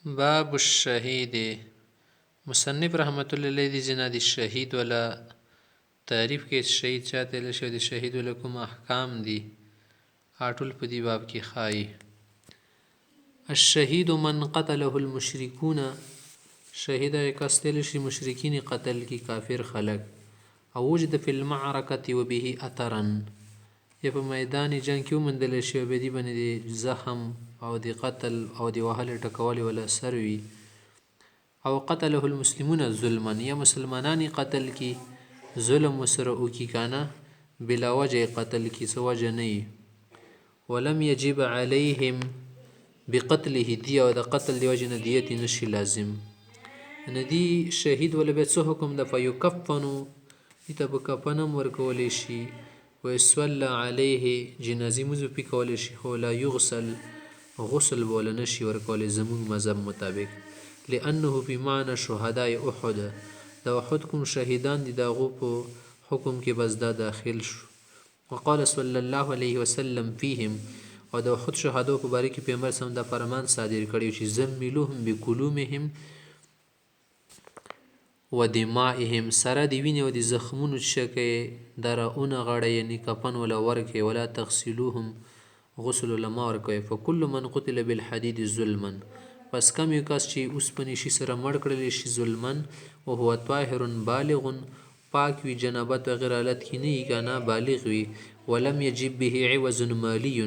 باب الشهید. مصنف رحمت الله علیه دی جنا دی شهید ولا تعریف کې شهید چاته له شو دی شهید ولا کوم احکام دي اټول په دی باب کې خای. الشهید من قتله المشركون، شهید کستل شي مشرکین قتل کی کافر خلق او وجد فی المعرکه وبه اثرا، یا په میدان جنگ کې ومندل شي به دی باندې زخم او دی قتل او دی وهل ټکول ولا سروي، او قتله المسلمون ظلما، یا مسلمانانی قتل کی ظلم وسره او کی کانا بلا وجه قتل کی سو وجه نه، ولم يجب عليهم بقتله دی او د قتل دی وجه نه دیت نشي لازم ندی شهید ولا به څه حکم د فیکفنو ته به کفنم ورکول شي ويصلى عليه جنازي مزو پی کول شي خو لا يغسل غسل بوله نشي ورکول زمون مذهب مطابق، لانه بمعنى شهداء احد، د احد کوم شهیدان دي دغه په حکم کې بس دا داخل شو. وقال صلى الله عليه وسلم فيهم، او د احد شهادو په باره کې پیغمبر سم دا فرمان صادر کړی چې زملوهم بکلومهم و دمائهم، سره دی ویني او د زخمونو شکه درونه غړی یعنی کفن ولا ورکه ولا تغسلوهم غسل لما ورکوي. فكل من قتل بالحديد ظلما، پس کم یو کس چې اوس پنی شي سره مړ کړل شي ظلما او هو طاهر بالغ، پاک وی جنابت وغیره حالت کې نه کنا بالغ وی، ولم يجب به عوض مالی،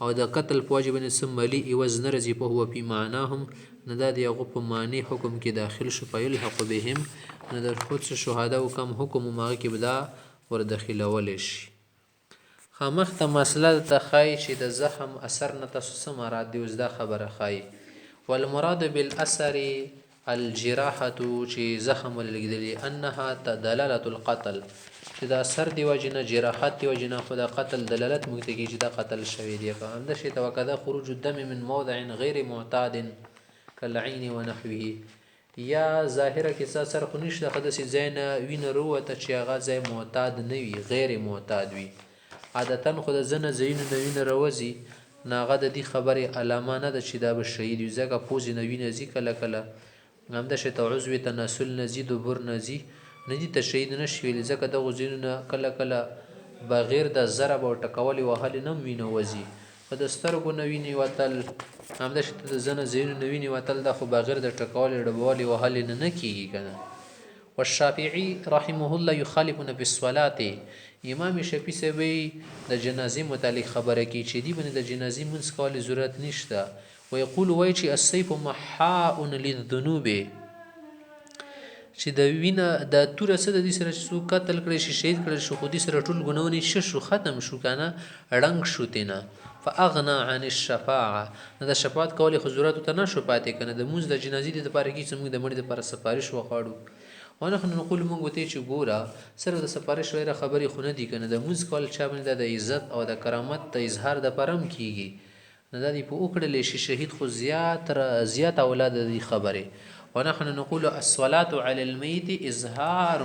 او د قتل په واجب نه سم مالی عوض نه رځي په هو په معناهم نه دا دی هغه په معنی حکم کې داخل شو په الحق بهم، نه د خود شهدا او کم حکم ما کې بدا ور داخلول شي. خامخ ته مسله ته خای چې د زخم اثر نه تاسو مراد دی اوس دا خبره خای. والمراد بالاثر الجراحه، چې زخم ولګیدلی انها دلاله القتل، چې دا اثر دی وجنه جراحت دی وجنه خدا قتل دلالت موږ ته کې چې دا قتل شوی دی. فهم ده شی توکدا خروج الدم من موضع غیر معتاد کالعين ونحوه، یا ظاهره کې سر خو نشته خدای زین وین روته چې هغه ځای معتاد نه وي غیر معتاد وي، عادتا خود زنه زین نوین روزی ناغه د دې خبره علامه نه ده چې دا به شهید وي، ځکه پوز نوین زی کله کله هم د شته عضو تناسل نزيد بر نزي ندی ته شهید نشویل، ځکه د غزینونه کله کله بغیر د ضرب او ټکول وهل نه ویني وزي په د سترګو نویني وتل هم د شته زنه زین نویني وتل د خو بغیر د ټکول ډبوالي وهل نه کیږي کنه. والشافعي رحمه الله يخالفنا في الصلاه، امام شافعي سوي د جنازې متعلق خبره کوي چې دی باندې د جنازې منځ کول ضرورت نشته، ويقول وای چې السيف محاء للذنوب، چې د وینه د تور سره د سره شو قتل کړي شي شهید کړي شو خو دې سره ټول ګناونه شو ختم شو کنه رنگ شو تینا، فاغنى عن الشفاعه، د شفاعت کول خو ضرورت ته نشو پاتې کنه د موږ د جنازې د لپاره کې چې موږ د مړي لپاره سفارش وغواړو. ونحن نقول مونږ ته چې ګوره سره د سفارش ویره خبري خونه دي کنه د موږ کول چا باندې د عزت او د کرامت د اظهار د پرم کیږي نه د په وکړل شي شهید خو زیات اولاد دي خبره. ونحن نقول الصلاه على الميت اظهار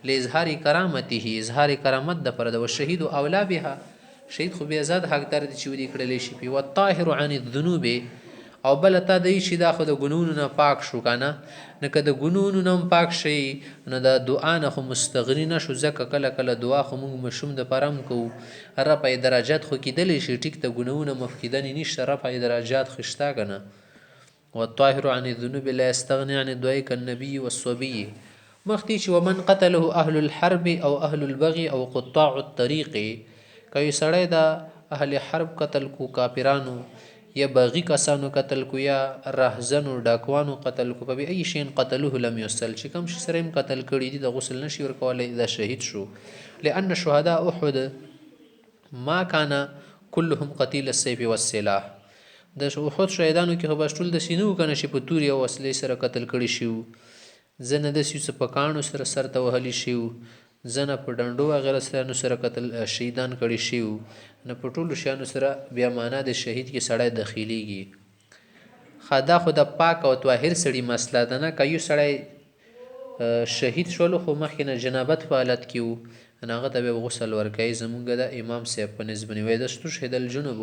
لاظهار کرامته، اظهار کرامت د پر د شهید اولا بها، شهید خو به آزاد حقدار دي چې ودی کړل شي په والطاهر عن الذنوب، او بل تا دی چې دا خو د ګناونو نه پاک شو کنه نه که د ګناونو نه پاک شي نه د دعا نه خو مستغنی نشو، ځکه کله کله دعا خو موږ مشوم د پرم کو رفع درجات خو کېدلی شي ټیک ته ګناونه مفقدنی نشته رفع درجات خشتا کنه. والطاهر عن الذنوب لا يستغني عن الدعاء كالنبي والصبي، مختی چې ومن قتله اهل الحرب او اهل البغي او قطاع الطريق، کوي سړی د اهل حرب قتل کو کافرانو یا باغی کسانو قتل کو یا رهزن او ډاکوانو قتل کو په ای شین قتلوه لم يسل، چې کوم شي سره قتل کړي دي د غسل نشي ورکولای دا شهید شو. لان شهداء احد ما كان كلهم قتيل السيف والسلاح، د احد شهیدانو کې خو ټول د سینو کنه شي په توري او وسلې سره قتل کړي شو، زنه د سیس په کانو سره سرته وهلی شي، زنه په ډنډو وغیرہ سره سره قتل شهیدان کړي شي، نه په ټولو شیانو سره بیا معنا د شهید کې سړی داخليږي. خدا خو د پاک او طاهر سړی مسله ده نه، کایو سړی شهید شول خو مخکې نه جنابت په حالت کې وو هغه ته به غسل ورکوي. زمونږ د امام صاحب په نسبت وای د شهید الجنوب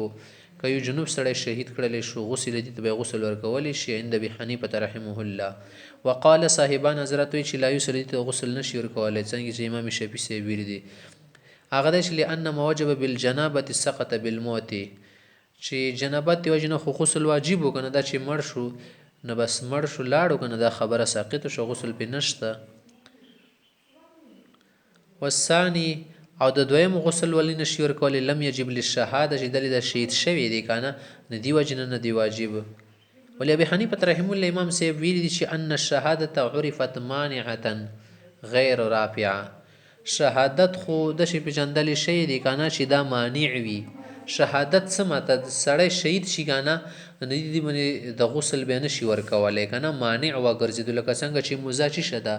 که یو جنوب سړی شهید کړلی شو غسل دي ته به غسل ورکولی شي عند ابي حنیفه رحمه الله. وقال صاحبان حضرت وایي چې لا یوسل دي ته غسل نشي ورکولی څنګه چې امام شافعي صاحب ویلي دي. هغه دی چې لأن ما وجب بالجنابة سقط بالموت، چې جنابت دی وجې نه خو غسل واجب و که نه، دا چې مړ شو نو بس مړ شو لاړو که نه دا خبره ساقط شو غسل پې نشته. والثاني او د دویم غسل ولی نشي ورکولی لم یجب للشهاده چې دلې د شهید شوی دی که نه نه دی وجې نه دی واجب. ولی ابي حنیفه رحمه الله امام صاحب ویلي دي چې ان الشهاده عرفت مانعه غیر رافعه، شهادت خو د شي پېژندلی شوی دی که نه چې دا مانع وي. شهادت څه مطلب سړی شهید شي که نه نو دې باندې د غسل بیا نشي ورکولی که نه مانع وګرځېدو، لکه څنګه چې موزه چې شه ده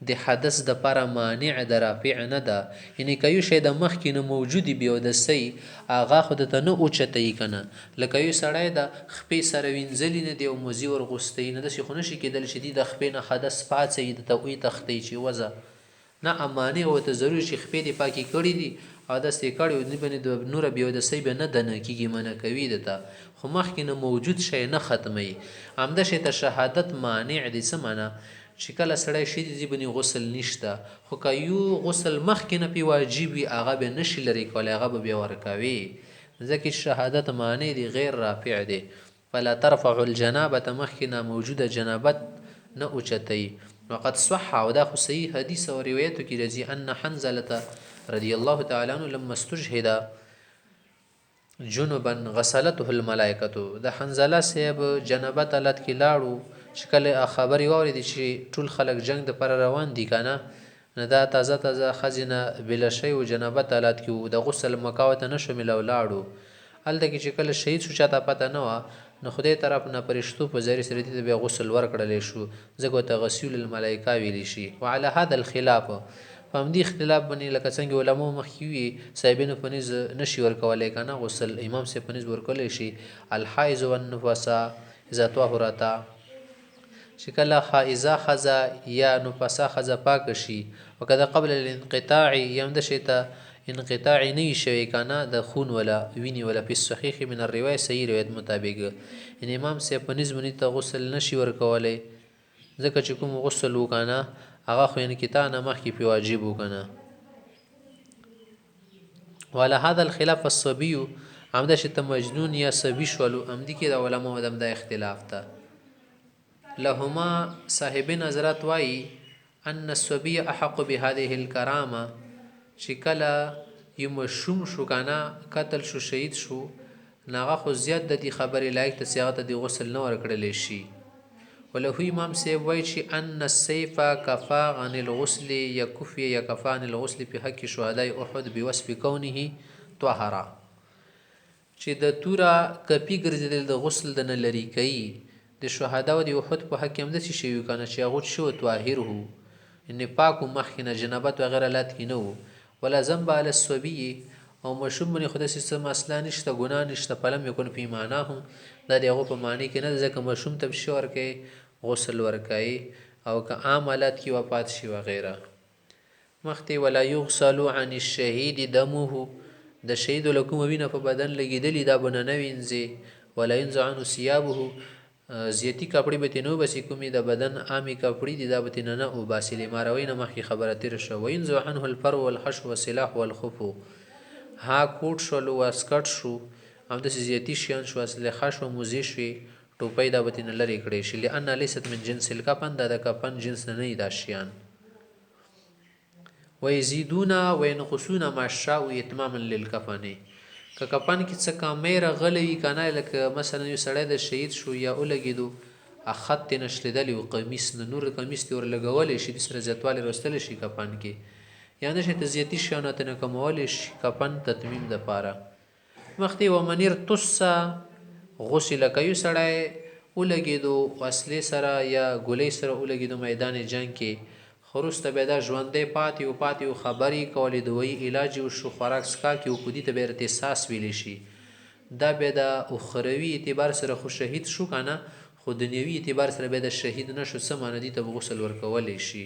د حدث دپاره مانع د رافع نه ده، یعنې که یو شی د مخکې نه موجود وي بیا ودسئ هغه خو درته نه اوچتوي که نه، لکه یو سړی د خپې سره وینځلي نه دی او موزې ورغوستوي نو داسې خو نشي کېدلی چې دې د خپې نه حدث پاڅوي درته وتښتوي چې وځه نه، مانع ورته ضروري چې خپې دې پاکې کړي دي او داسې یې کړي دې باندې د نوره بیا ودسئ بیا نه دنه کېږي منع کوي درته، خو مخکې نه موجود شی نه ختموي. همدا شی ته شهادت مانع دی. څه معنا چې کله سړی شي دې باندې غسل نشته خو که یو غسل مخکې نه پې واجب وي هغه بیا نشي لرې کولی هغه به بیا ورکوي، ځکه چې شهادت مانع دی غیر رافع دی. فلا ترفع الجنابة مخکې نه موجوده جنابت نه اوچتوي. وقد صح او دا خو صحیح حدیث او روایتو کې راځي ان حنظله رضی الله تعالی عنه لما استشهد جنبا غسلته الملائکه، د حنظله صاحب جنابت حالت کې لاړو چې کله خبرې واورېدې چې ټول خلک جنگ دپاره روان دي که نه نو دا تازه تازه ښځې نه بېله شوی و جنابت حالت کې و د غسل مکا ورته نه شو میلاو لاړو. هلته کې چې کله شهید شو چاته پته نه وه نو خدای طرف نه فرشتو په ذریعې سره دې ته بیا غسل ورکړلی شو ځکه ورته غسیل الملایکه ویلی شي. وعلى هذا الخلاف په همدې اختلاف باندې لکه څنګه علماو مخکې وي صاحبینو په نیز نشي ورکولی که نه غسل امام صاحب په نیز ورکولی شي. الحائض والنفساء اذا طهرتا، چې کله حائضه ښځه یا نفسه ښځه پاکه شي وکده قبل الانقطاع یا هم د شي ته انقطاع نه وي شوی که نه د خون ولا وینې ولا فی الصحیح من الروایه صحیح روایت مطابق یعنې امام صاحب په نیز باندې ته غسل نشي ورکولی ځکه چې کوم غسل و که نه هغه خو انقطاع نه مخکې پې واجب و که نه. وعلى هذا الخلاف الصبي همدا چې ته مجنون یا صبي شولو همدې کې د علماو د همدا اختلاف ته. لهما صاحبین حضرت وایي ان الصبي احق بهذه الكرامه، چې کله یو مشوم شو که نه قتل شو شهید شو نو هغه خو زیات د دې خبرې لایق ته چې هغه ته د غسل نه ورکړلی شي. وله امام صاحب وایي چې ان السیف کفا عن الغسل یکفی یا کفا عن الغسل په حق شهدای احد بوصف کونه طهرا، چې د توره کپي ګرځېدل د غسل د نه لرې کوي. د شهداو د احد په حق کې همداسې شوي وي که نه چې هغه شو طاهر و یعنې پاک و مخکې نه جنابت وغیره حالت کې نه و. ولا ذنب علی الصبي او مشوم باندې خو داسې څه مسله نشته ګناه نشته فلم یکن فی معناه، دا د هغو په معنی کې نه ده ځکه مشوم ته شي ورکوي غسل ورکوي او که عام حالت کې وفات شي وغیره. مخکې ولا یغسل عن الشهید دمه، د شهید له کومه وینه په بدن لګېدلي دا به نه وینځي. ولا ینزع عنه ثیابه، زیاتی کپړې به ترې نه وباسي کومې د بدن عامې کپړې دي دا به ترې نه وباسي له ماروۍ نه مخکې خبره تېره شوه. وینزع عنه الفرو والحشو والسلاح والخف، ها کوټ شولو واسکټ شو همداسې زیاتي شیان شو اسلحه شوه موزې شوې ټوپۍ دا به ترې نه لرې کړی شي. لأن لیست من جنس الکفن، دا د کفن جنس نه نه دا شیان. ویزیدون وینقصون ما شاء اتماما للکفن، که کفن کې څه کمی راغلی وي که نه لکه مثلا یو سړی د شهید شو یا ولګېدو خط ترې نشلېدلی و قمیص نه نور قمیص ترې ورلګولی شي دې سره زیاتوالی راوستلی شي کفن کې یا نه شي ته زیاتي شیانو ترې نه کمولی شي کفن تتمیم دپاره. مخکې ومن ارتص غسل، که یو سړی ولګېدو وسلې سره یا ګولۍ سره ولګېدو میدان جنګ کې خو وروسته بیا دا ژوندی پاتې و خبرې کولې دوایي علاج یې وشو خوراک څښاک یې وکړو دې ته بیا ارتصاص ویلی شي. دا بیا د اخروي اعتبار سره خو شهید شو که نه خو دنیوي اعتبار سره بیا د شهید نه شو. څه معنی دې ته به غسل ورکولی شي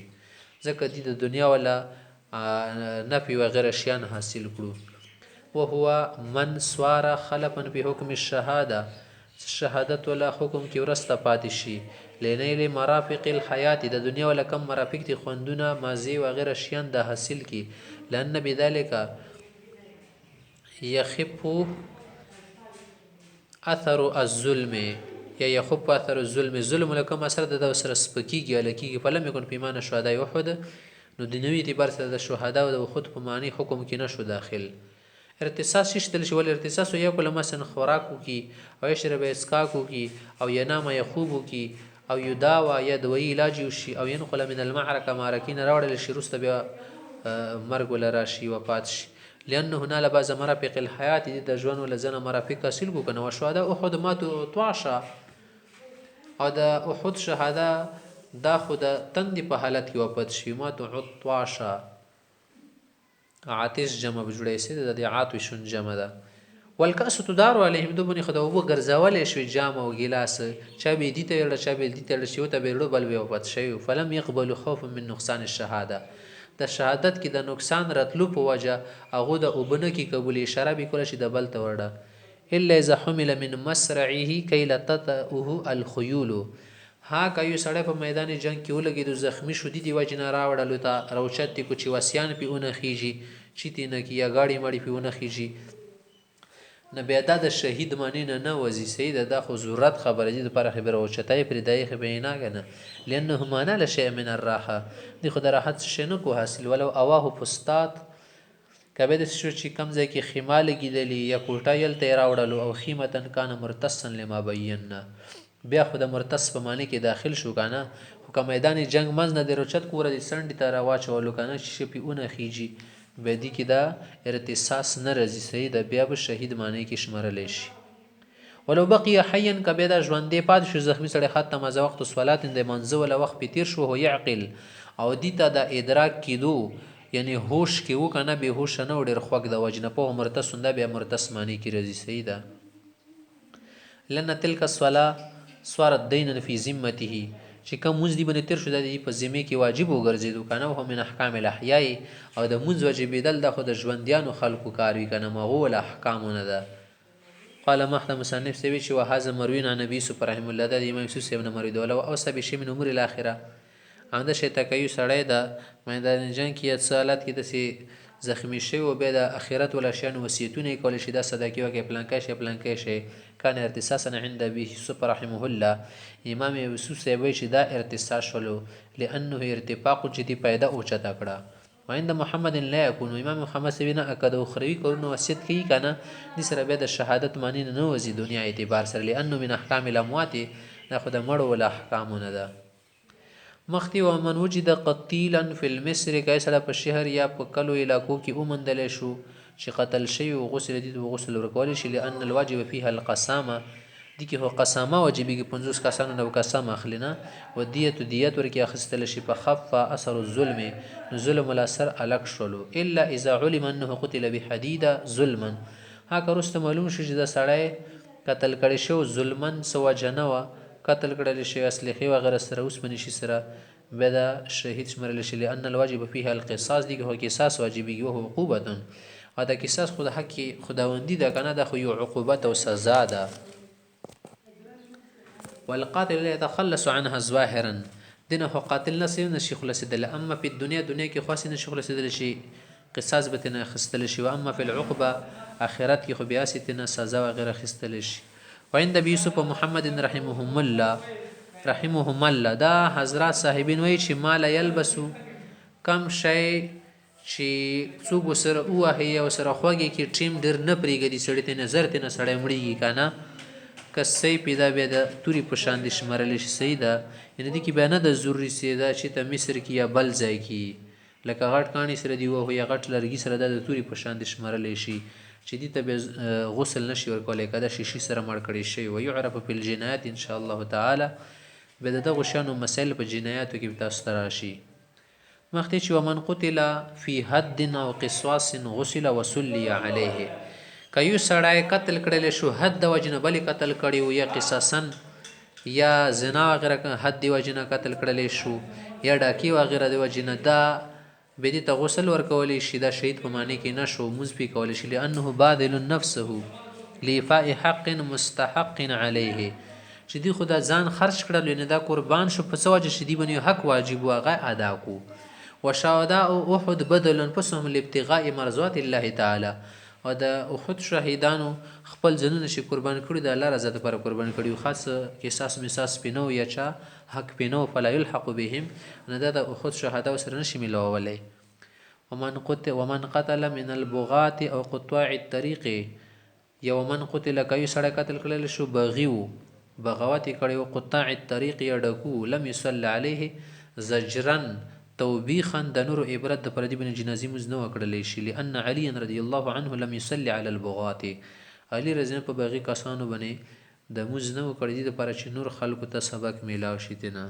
ځکه دې د دنیا والا نفي وغیره شیان حاصل کړو. وهو من سوار خلفا په حکم الشهاده شهادت ولا حکم کې ورسته پاتې شي لنیل مرافق الحیات د دنیا ولا کم مرافق دي خوندونه ماضی و غیره شیان د حاصل کی لأن بذلك يخف اثر الظلم یا يخف اثر الظلم ظلم لکم اثر د سره سپکیږي لکه فلم يكن پیمانه شهداء احد نو د نوې اعتبار سره د شهدا او د خود په معنی حکم کې نشو داخل ارتصاص شتل شول ارتصاص یو کله مثلا خوراکو کی او يشرب اسکاکو کی او ینام یخوبو کی او یداوا یا دوی علاج شي او ينقل من المعركه معرکین راوړل شي رسته بیا مرګ ولا راشي وفات شي لانه هنا لباز مرافق الحياه د ژوند ول زنه مرافق حاصل کو کنه وشهدا احد ماتو طعشا او د احد شهدا دا خود تند په حالت کې وفات شي ماتو طعشا عاتش جمع بجوړې سي د عاتشن جمع ده والکاس تدار علیهم دوبني خدای وو ګرځول شي جام او ګلاس چا به دي ته چا به دي ته شي ته بیرو بل وی وفات شي فلم يقبل خوف من نقصان الشهاده د شهادت کې د نقصان راتلو په وجه هغه د وبنه کې قبول اشاره به کول شي د بل ته ورډه الا اذا حمل من مسرعه كي لتطئه الخيول ها کایو سړی په میدان جنگ کې ولګي د زخمی شو دي وجنه راوړلو ته روچت کو چې وسیان پیونه خيږي چې تینه کې یا گاڑی مړی پیونه خيږي نه بیا د شهید معنی نه وزي سید د خو ضرورت خبره دي پر خبره او چتای پر دای خبینا کنه لانه معنا لشیء من الراحه دی خو د راحت شنو کو حاصل ولو اواه پستات کبه د شو چې کم ځای کې خمال گیدلی یا کوټا یل ته راوړلو او خیمتن کان مرتصن لما بینا بیا خو د مرتص په معنی کې داخل شو کنه خو میدان جنگ منځ نه دروچت کوره د سندې ته راواچولو کنه چې پیونه خيږي بدی کې دا ارتصاص نه رزي سید بیا به شهید معنی کې شمارل شي ولو بقي حيا کبه دا ژوندې پات شو زخمی سره ختمه ز وخت صلات د منځ ولا وخت پتیر شو هو يعقل او دیتا دا ادراک کیدو یعنی هوش کې و کنه به هوش نه وړ خوګ د وجنه په مرتصنده بیا مرتص معنی کې رزي سید لن تلک الصلاه صارت دین فی ذمته چې کوم مونږ دی باندې تیر شو د په ذمه کې واجب وګرځیدو کنه او من احکام الاحیاء او د مونږ واجب دل د خود ژوندیانو خلقو کاروي کنه مغول احکامونه ده قال محمد مصنف سوي چې وهذا مروین عن نبی سو رحم الله د امام یوسف ابن مرید ولا او سبي شي من امور الاخره انده شي تکایو سړی د میدان جنگ کې اتصالات کې د زخمی شي او به د اخرت ولا شان وصیتونه کول شي د صدقې وکي پلانکې شي کان ارتصاصا عند ابي يوسف رحمه الله امام یوسف سوي چې دا ارتصاص شلو لانه ارتفاق جدي پیدا او چتا کړه وعند محمد لا يكون امام محمد سوي نه اكد اخروی کورنو وصیت کوي کنه د سره به د شهادت معنی نه وزي دنیا اعتبار سره لانه من احکام الاموات نه خود مړو ولا احکامونه ده مختی و من وجد قتیلا فی المصر کایسره په شهر یا په کلو علاقو کې اومندل شو چې قتل شي او غسل دي او غسل ورکول شي لان الواجب فيها القسامه دي کې هو قسامه واجبي کې 50 کسانو نو قسم اخلینا و دیت ورکی اخستل شي په خف اثر الظلم ظلم الاثر الک شلو الا اذا علم انه قتل بحديده ظلما هغه رست معلوم شي چې د سړی قتل کړي شو ظلمن سو جنوا قتل کړل شي اصلي و غیر سره اوس منشي سره بدا شهید شمرل شي لان الواجب فيها القصاص دي هو قصاص واجبي او عقوبه او دا قصاص خود حق خداوندی دا کنه دا خو یو عقوبت او سزا ده والقاتل لا يتخلص عنها ظاهرا دنه هو قاتل نشي خلاص دل اما په دنیا کې خاص نشي خلاص دل شي قصاص به نه خستل شي اما في العقبه اخرت کې خو بیا ستنه سزا و غیره خستل شي وعند ابي يوسف محمد رحمهم الله دا حضرات صاحبین وای چې مال يلبسو کم شي چې څوک سره اوه او سره خوږي کې ټیم ډر نه پریږدي سړی ته نظر ته نه سړی مړیږي کنه کسې پیدا به د توري په شان دي شمرل شي سیدا ان دي کې بیان د ضروري سیدا چې ته مصر کې یا بل ځای کې لکه غټ کانی سره دی وه یا غټ لرګي سره د توري په شان دي شمرل شي چې دي ته غسل نشي ورکولای کده شیشي سره مړ کړي شي او يعرف په الجنایات ان شاء الله تعالی به د غشانو مسائل په جنایاتو کې تاسو تراشي مخته چې ومن قتل فی حد او قصاص غسل وصلي عليه کایو سړی قتل کړل شو حد د وجنه بلی قتل کړي او یا قصاصا یا زنا وغیرہ حد دی وجنه قتل کړل شو یا ډاکی وغیرہ دی وجنه دا به دې ته غسل ورکولی شي دا شهید په معنی کې نه شو مونځ پې کولی شي لأنه باذل نفسه لإفاء حق مستحق علیه چې دی خو دا ځان خرج کړل یعنې دا قربان شو په څه وجه چې دی باندې حق واجب و هغه ادا کو وشهداء احد بدل انفسهم لابتغاء مرضات الله تعالی او د احد شهیدانو خپل ځنونه چې قربان کړي د الله رضا لپاره قربان کړي خاص قصاص مساس پینو یا چا حق پینو فلا يلحق بهم نه د احد شهدا سره نشي ملولی ومن قتل من البغاة او قطاع الطريق یا ومن قتل کوي سړی قتل کړل شو بغیو بغاوت کړي او قطاع الطريق یا ډکو لم يصلى عليه زجرا توبیخا د نور عبرت د پردی بن جنازي مز نو کړلې شي لأن علي رضی الله عنه لم يصلي على البغاة علي رضی الله په باغی کسانو باندې د مز نو کړی د پر چې نور خلکو ته سبق میلاو شي تنه